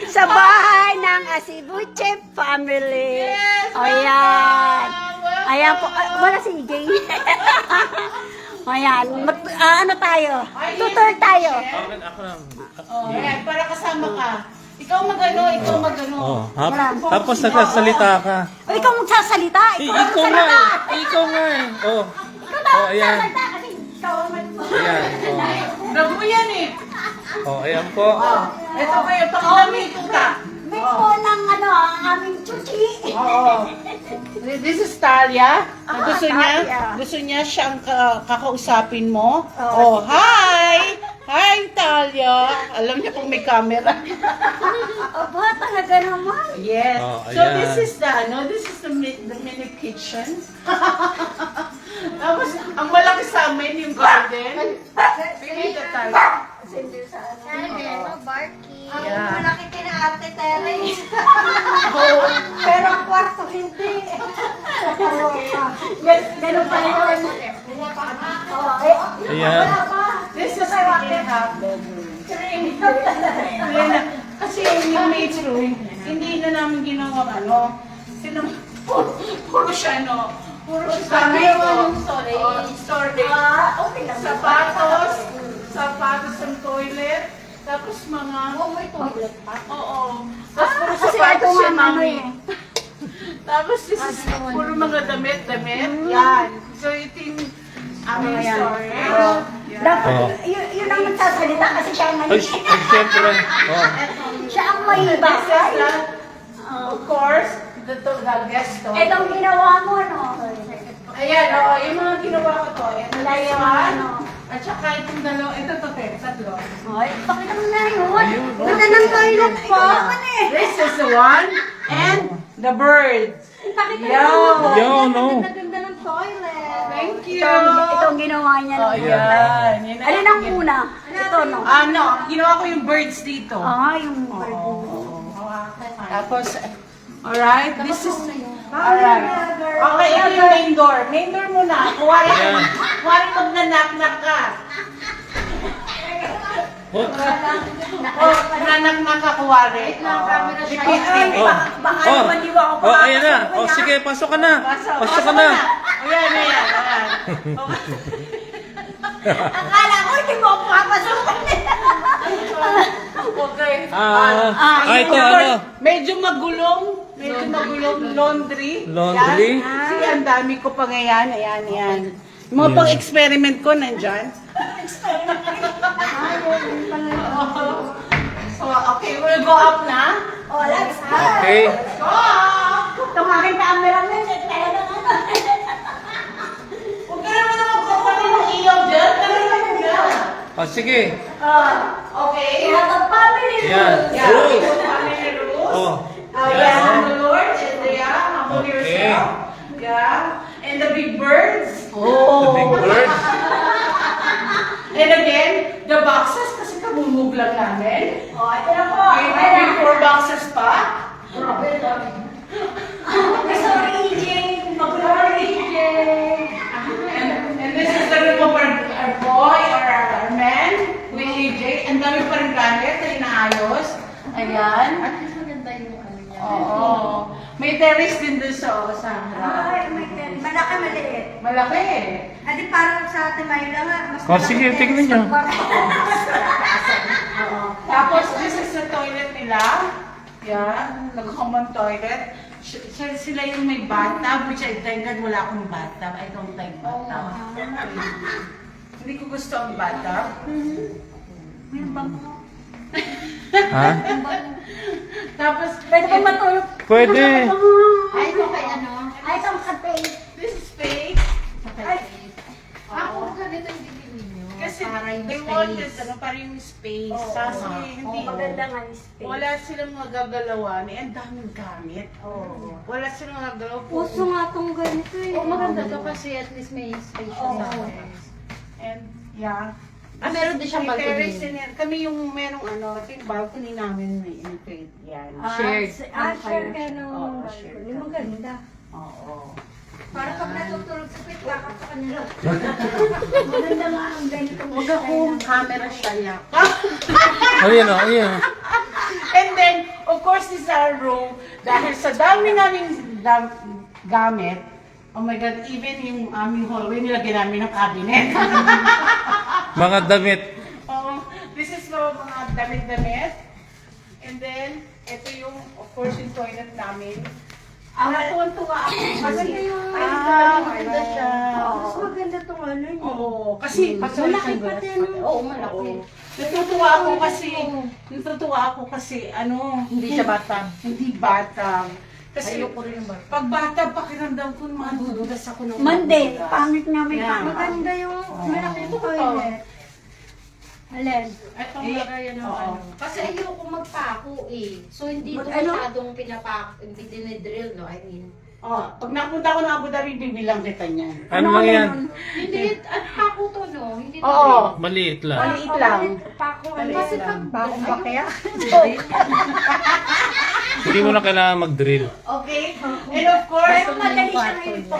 sa bahay ng Asibuche family. Ayan. Ayan po. Wala si EJ. Ayan. Ano tayo? Tutor tayo. Ako lang. Ayan, para kasama ka. Ikaw magano, ikaw magano. Oh, tapos nagsasalita ka. O, ikaw magsasalita. Ikaw nga eh. Ikaw nga eh. Oh. Ikaw daw Oh, ayan. magsasalita kasi ikaw ang Ayan. Grab mo yan eh. Oh, ayan po. Ito ba yung pakilami, tuta? May po ng ang aming chuchi. Oo. This is Talia. Talia. Gusto niya siyang kakausapin mo. Oo. Oh, hi! Hi, Talia. Alam niya kung may camera. Aba, talaga naman. Yes. Oh, So ayan. this is the mini kitchen. Tapos ang malaki sa amin yung garden. Bigay ka tayo. Barky. Yeah. Malaki kina Ate Tere. Oh, Pero ang kwarto hindi. Ganun pa yun. Ayan. this is the half bedroom. Kasi yung maid's room, hindi na namin ginawa puro siya puro siya storage. Okay lang. Sapatos ng toilet, tapos mga... May toilet pa. Oo. Tapos puro Kasi sapatos ito siya, nga mami. Tapos this is puro mga damit. Yan. So ito yung aming storage. Dapat, Oh. yun ang magsasalita kasi siya ang Ay, siyempre. Oh. siya ang may This is bahay. of course, the guest store. Itong ginawa mo, no? Ayan, yung mga ginawa ko to. Ayan, Layo, one. ano? At saka itong dalawa. Ito to, tatlo. Ay, pakita mo na yun. Ganda ng toilet pa. This is the one. And the birds. Pakita Yo. mo. Yo, no. Ganda ng toilet. Thank you. Itong ginawa niya. Oh, yan. Yan Alin ang una? Ito, no? Ano, ginawa ko yung birds dito. Yung Tapos, alright, this is, alright. Okay, ito yung main door. Main door muna. Kuwari mag-knock-knock ka. Oh. Nanak-knock ka, kuwari. Baka Oh. naman di ba ako Oh, ayan na. Oh, sige, pasok ka na. Pasok ka na. Ayan. Akala ko hindi mo ako papasukan. Okay. Ito ano? Medyo magulong laundry. Laundry? Yan. Kasi ang dami ko pa ngayon. Ayan. Yung mga pang-experiment ko nandyan. So, okay, we'll go up na. Oh, let's go. Okay. Go up! Itong aking cameraman, talaga ano. Huwag ka naman magpapalit ng ilaw dyan. Talagang dyan. Oh, sige. Okay. Lahat ng family. Ayan. Yeah. Rules. Family rules. Oh. Yes, and the Lord, and humble Okay. yourself. Yeah. And the big birds. The big birds. And again, the boxes, kasi kabumug lang namin. Oh, ito na po. May 4 boxes pa. Sorry, EJ. Mag-sorry, EJ. And this is the room of our boy or our man with AJ. Ang dami pa rin gamit na inaayos. Ayan. At least maganda yung ano niya. Oo. May terrace din doon sa harap. Ay, may ten. Malaki, maliit. Malaki. Adi parang sa Ate Mayla nga. Mas Oh, sige, tingnan niyo. Tapos, this is the toilet nila. Yan. Nag-common toilet. Sila yung may bathtub, which I thank God wala akong bathtub. I don't like bathtub. Hindi ko gusto ang bathtub. Meron bang po? Ha? Tapos, Pwede ba matulog? Pwede. Ay, ito kay ano? Ay, itong kate. this is space. Ako ganito yung bibili niyo. Kasi Para yung they wanted, space. para yung space. Oo. Kasi hindi, Maganda nga yung space. wala silang magagalawan. Eh, ang daming gamit. Wala silang magagalaw. Puso nga itong ganito eh. Oh, maganda to kasi at least may space siya sa Oo. labas. And, yeah. Meron din siyang May terrace balcony. din yan. Kami yung merong ito yung balcony namin may include yan. Shared. Share ka Oo, nung shared. balcony. Maganda. Oo. Para pag natutulog sa pit, kakap sa kanila. Maganda nga ang ganito. Huwag akong camera siya yak. Ayan o, ayan. And then, course, this is our room. Dahil sa dami naming gamit, oh my God, even yung aming hallway, nilagyan namin ng cabinet. Mga damit. This is for mga damit-damit. And then, ito yung, of course, yung toilet namin. Natuwan-tuwa ako kasi, maganda siya. Mas maganda tong ano yun. Oo, kasi Malaki pati ano. Oo, malaki. Natutuwa ako kasi, ano, Hindi siya batang. hindi batang. Kasi, Ayoko rin yung batang. pag bata, pakiramdam ko, madududas ako ng Monday, pangit nga may Yeah. maganda yung malaki yung toilet. Alin? Itong Lagayan ng Oo. ano. Kasi ayoko magpako eh. So hindi ito Ano? masyadong pinapako, hindi dinidrill, no? I mean. Pag napunta ko ng Abu Dhabi, bibilang kita niyan. Ano lang yan? Hindi, ano pako to, no? Hindi to Oo. Maliit lang. Maliit lang. Pako, ano? Kasi pag Bakong ba kaya? Hindi mo na kailangan mag-drill. Okay? And of course, Pero madali siya ngayon po.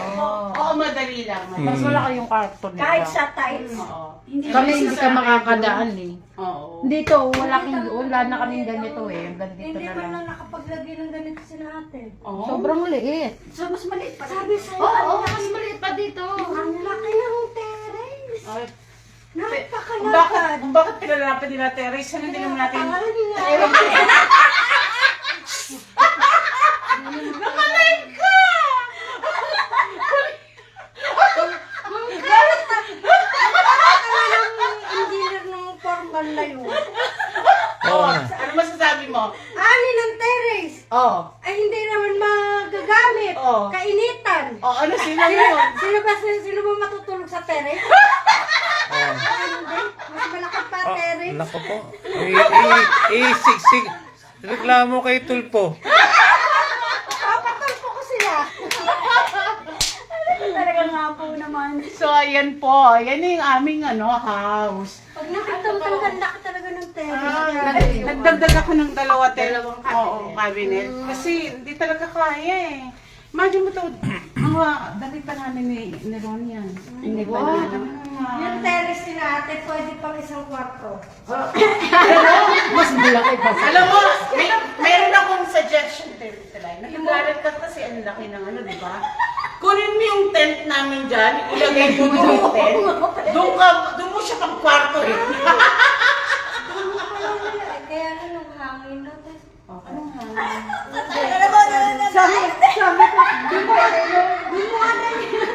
Oo, madali lang. Mas malaki yung karton nito. Kahit sa tiles. Oo. Kami hindi ka makakadaan eh. Oo. Dito, wala na kaming ganito eh. Hanggang dito Hindi na ko lang. na nakapaglagay ng ganito sila ate. Oo. Sobrang liit. So, mas maliit pa. Sabi sa'yo, Oo, mas maliit pa dito. ang laki ng terrace. Ay, Napakalakad. bakit pinalapad nila Teresa? Hindi naman natin... Nakalive ka! Engineer ng formal na yun. Oo na. Ano masasabi mo? Ani ng terrace. Oo. Ay, hindi naman magagamit. Oo. Kainitan. Ano sila yun? Sino ba matutulog sa terrace? Oo. Hindi. Mas malaki pa Oh, terrace. nako po. Sigsig. Reklamo kay Tulpo. Papatulpo ko sila. Talaga nga po naman. So, ayan po. Yan yung aming house. Pag nakita mo talaga, laki talaga ng terrace. Nagdagdag ako ng Dalawang cabinet. Kasi hindi talaga kaya eh. Imagine mo to, dati pa namin ni Ron yan. Hindi pa namin. Yung terrace nila ate, pwede pang isang kwarto. Mas malaki pa. Alam mo, mayroon akong suggestion din. Nagagalit ka kasi ang laki ng di ba? Kunin mo yung tent namin dyan, ilagay mo yung tent. Doon mo siya pang kwarto eh. Kaya ano yung hangin natin? Anong Sabi ko, gumawa na yun.